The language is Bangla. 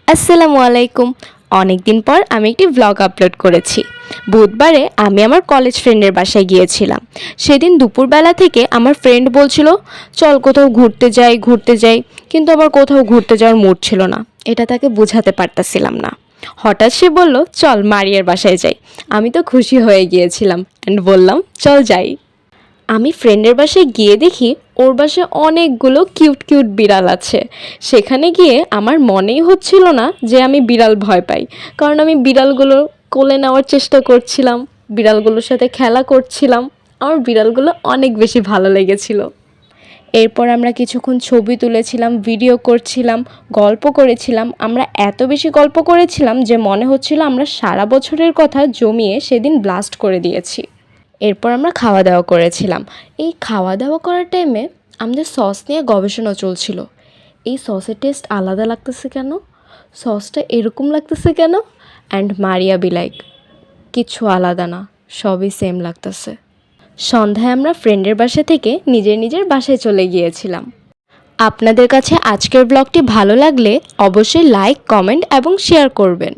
আসসালামু আলাইকুম। অনেক দিন পর আমি একটি ব্লগ আপলোড করেছি। বুধবারে আমি আমার কলেজ ফ্রেন্ডের বাসায় গিয়েছিলাম। সেদিন দুপুরবেলা থেকে আমার ফ্রেন্ড বলছিল চল কোথাও ঘুরতে যাই, কিন্তু আমার কোথাও ঘুরতে যাওয়ার মুড ছিল না। এটা তাকে বোঝাতে পারতাছিলাম না। হঠাৎ সে বলল চল মারিয়ার বাসায় যাই। আমি তো খুশি হয়ে গিয়েছিলাম অ্যান্ড বললাম চল যাই। আমি ফ্রেন্ডের বাসায় গিয়ে দেখি ওর বাসায় অনেকগুলো কিউট কিউট বিড়াল আছে। সেখানে গিয়ে আমার মনেই হচ্ছিল না যে আমি বিড়াল ভয় পাই, কারণ আমি বিড়ালগুলো কোলে নেওয়ার চেষ্টা করছিলাম, বিড়ালগুলোর সাথে খেলা করছিলাম। আমার বিড়ালগুলো অনেক বেশি ভালো লেগেছিল। এরপর আমরা কিছুক্ষণ ছবি তুলেছিলাম, ভিডিও করছিলাম, গল্প করেছিলাম। আমরা এত বেশি গল্প করেছিলাম যে মনে হচ্ছিল আমরা সারা বছরের কথা জমিয়ে সেদিন ব্লাস্ট করে দিয়েছি। এরপর আমরা খাওয়া দাওয়া করেছিলাম। এই খাওয়া দাওয়া করার টাইমে আমাদের সস নিয়ে গবেষণা চলছিল। এই সসের টেস্ট আলাদা লাগতেছে কেন, সসটা এরকম লাগতেছে কেন, অ্যান্ড মারিয়া বি লাইক কিচ্ছু আলাদা না, সবই সেম লাগতেছে। সন্ধ্যায় আমরা ফ্রেন্ডের বাসা থেকে নিজের বাসায় চলে গিয়েছিলাম। আপনাদের কাছে আজকের ব্লগটি ভালো লাগলে অবশ্যই লাইক, কমেন্ট এবং শেয়ার করবেন।